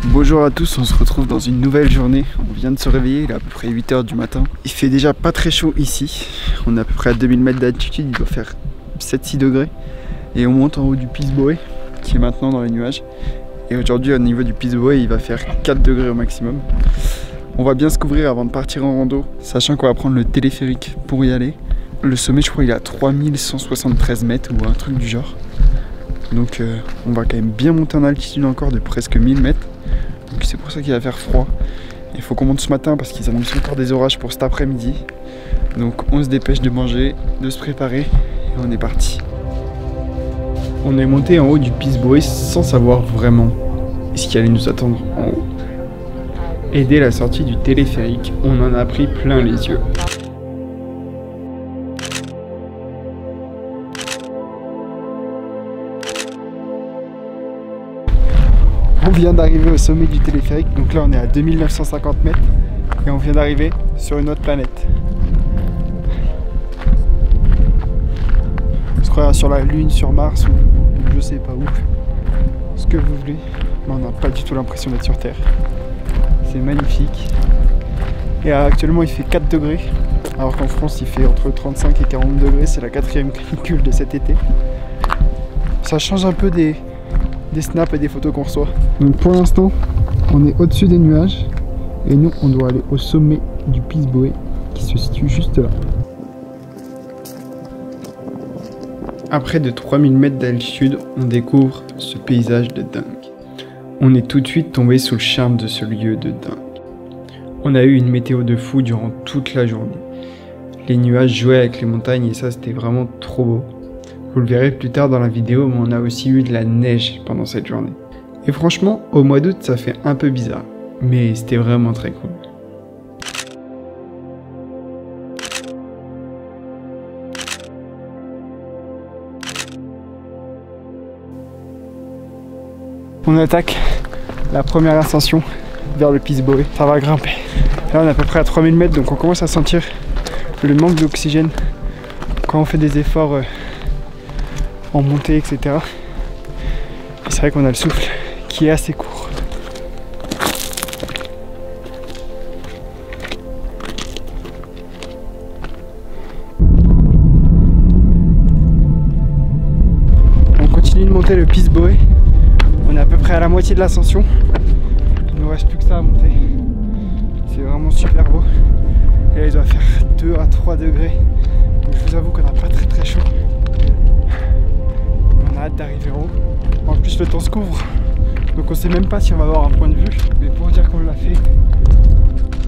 Bonjour à tous, on se retrouve dans une nouvelle journée. On vient de se réveiller, il est à peu près 8 h du matin. Il fait déjà pas très chaud ici. On est à peu près à 2000 mètres d'altitude, il doit faire 7-6 degrés. Et on monte en haut du Pisboé, qui est maintenant dans les nuages. Et aujourd'hui au niveau du Pisboé, il va faire 4 degrés au maximum. On va bien se couvrir avant de partir en rando, sachant qu'on va prendre le téléphérique pour y aller. Le sommet, je crois, il est à 3173 mètres ou un truc du genre. Donc on va quand même bien monter en altitude encore de presque 1000 mètres. Donc c'est pour ça qu'il va faire froid. Il faut qu'on monte ce matin parce qu'ils annoncent encore des orages pour cet après-midi. Donc on se dépêche de manger, de se préparer et on est parti. On est monté en haut du Pisboé sans savoir vraiment ce qui allait nous attendre en haut. Et dès la sortie du téléphérique, on en a pris plein les yeux. On vient d'arriver au sommet du téléphérique, donc là on est à 2950 mètres et on vient d'arriver sur une autre planète. On se croira sur la Lune, sur Mars ou je sais pas où, ce que vous voulez, mais on n'a pas du tout l'impression d'être sur Terre. C'est magnifique. Et actuellement il fait 4 degrés, alors qu'en France il fait entre 35 et 40 degrés, c'est la 4e canicule de cet été. Ça change un peu des snaps et des photos qu'on reçoit. Donc pour l'instant, on est au-dessus des nuages et nous, on doit aller au sommet du Pisboé qui se situe juste là. À près de 3000 mètres d'altitude, on découvre ce paysage de dingue. On est tout de suite tombé sous le charme de ce lieu de dingue. On a eu une météo de fou durant toute la journée. Les nuages jouaient avec les montagnes et ça, c'était vraiment trop beau. Vous le verrez plus tard dans la vidéo, mais on a aussi eu de la neige pendant cette journée. Et franchement, au mois d'août, ça fait un peu bizarre, mais c'était vraiment très cool. On attaque la première ascension vers le Pisboé. Ça va grimper. Là, on est à peu près à 3000 mètres, donc on commence à sentir le manque d'oxygène quand on fait des efforts en montée, etc. Et c'est vrai qu'on a le souffle qui est assez court. On continue de monter le Pisboé. On est à peu près à la moitié de l'ascension. Il ne nous reste plus que ça à monter. C'est vraiment super beau. Et là, il doit faire 2 à 3 degrés. Donc je vous avoue qu'on n'a pas très chaud. On a hâte d'arriver en haut. En plus, le temps se couvre. Donc on sait même pas si on va avoir un point de vue. Mais pour dire qu'on l'a fait,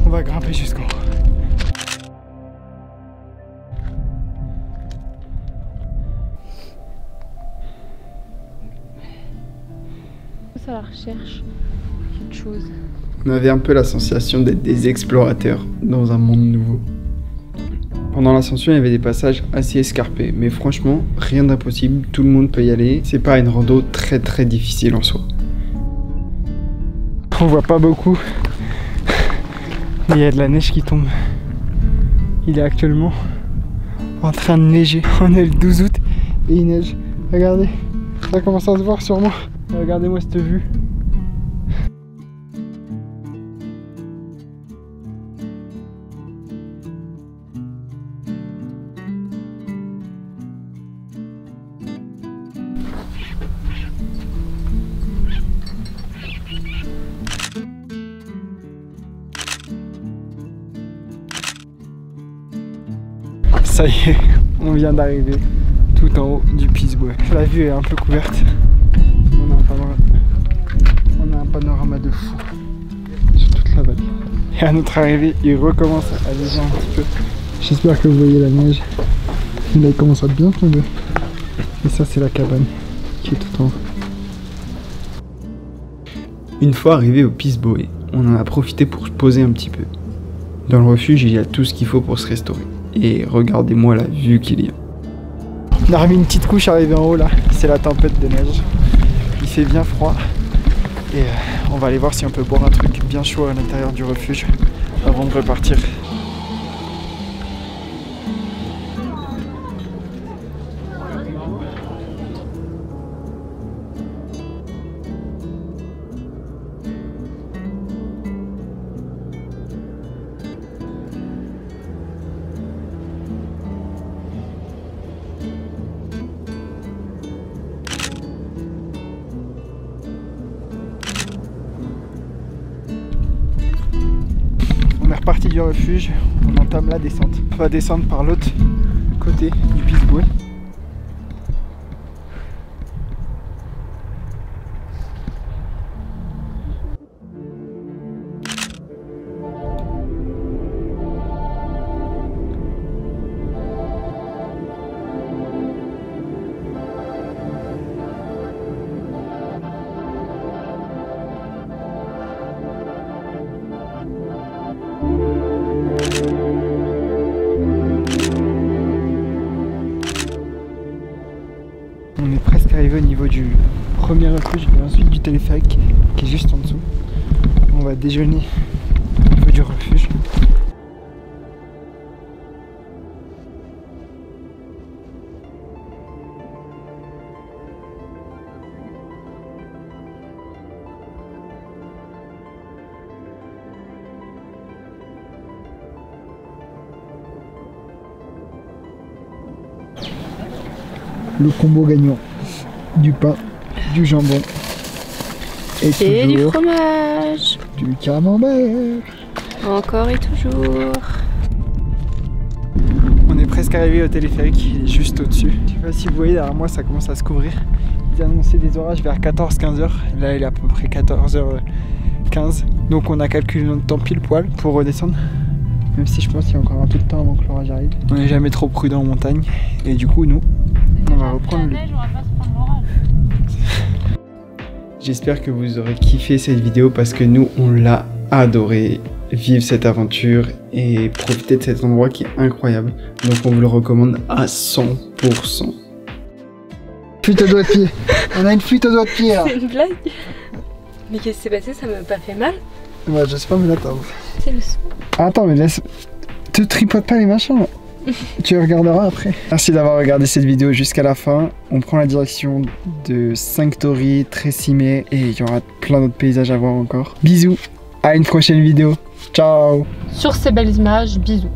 on va grimper jusqu'en haut. À la recherche quelque chose. On avait un peu la sensation d'être des explorateurs dans un monde nouveau. Pendant l'ascension, il y avait des passages assez escarpés, mais franchement, rien d'impossible, tout le monde peut y aller. C'est pas une rando très difficile en soi. On voit pas beaucoup. Il y a de la neige qui tombe. Il est actuellement en train de neiger. On est le 12 août et il neige. Regardez, ça commence à se voir sur moi. Regardez-moi cette vue. Ça y est, on vient d'arriver tout en haut du Pisboé. La vue est un peu couverte. On a un panorama de fou sur toute la vallée. Et à notre arrivée, il recommence à neiger un petit peu. J'espère que vous voyez la neige. Là, il commence à bien tomber. Et ça, c'est la cabane qui est tout en haut. Une fois arrivé au Pisboé, on en a profité pour se poser un petit peu. Dans le refuge, il y a tout ce qu'il faut pour se restaurer. Et regardez-moi la vue qu'il y a. On a remis une petite couche arrivée en haut là. C'est la tempête de neige. Il fait bien froid. Et on va aller voir si on peut boire un truc bien chaud à l'intérieur du refuge avant de repartir. première partie du refuge, on entame la descente. On va descendre par l'autre côté du Pisboué. On est presque arrivé au niveau du premier refuge et ensuite du téléphérique qui est juste en dessous. On va déjeuner au niveau du refuge. Le combo gagnant, du pain, du jambon et du fromage. Du camembert. Encore et toujours. On est presque arrivé au téléphérique, il est juste au-dessus. Je sais pas si vous voyez derrière moi, ça commence à se couvrir. Ils annonçaient des orages vers 14-15 heures. Là il est à peu près 14h15. Donc on a calculé notre temps pile poil pour redescendre. Même si je pense qu'il y a encore un peu de temps avant que l'orage arrive. On n'est jamais trop prudent en montagne. Et du coup nous, on va reprendre le... J'espère que vous aurez kiffé cette vidéo parce que nous on l'a adoré. Vivre cette aventure et profiter de cet endroit qui est incroyable. Donc on vous le recommande à 100%. Fuite au doigt de pied. On a une fuite au doigt de pied là. C'est une blague? Mais qu'est-ce qui s'est passé? Ça m'a pas fait mal? Ouais, je sais pas, mais là attends. C'est le son. Attends, mais laisse... Te tripote pas les machins là. Tu regarderas après. Merci d'avoir regardé cette vidéo jusqu'à la fin. On prend la direction de Sanctory, Trécimé et il y aura plein d'autres paysages à voir encore. Bisous, à une prochaine vidéo. Ciao. Sur ces belles images, bisous.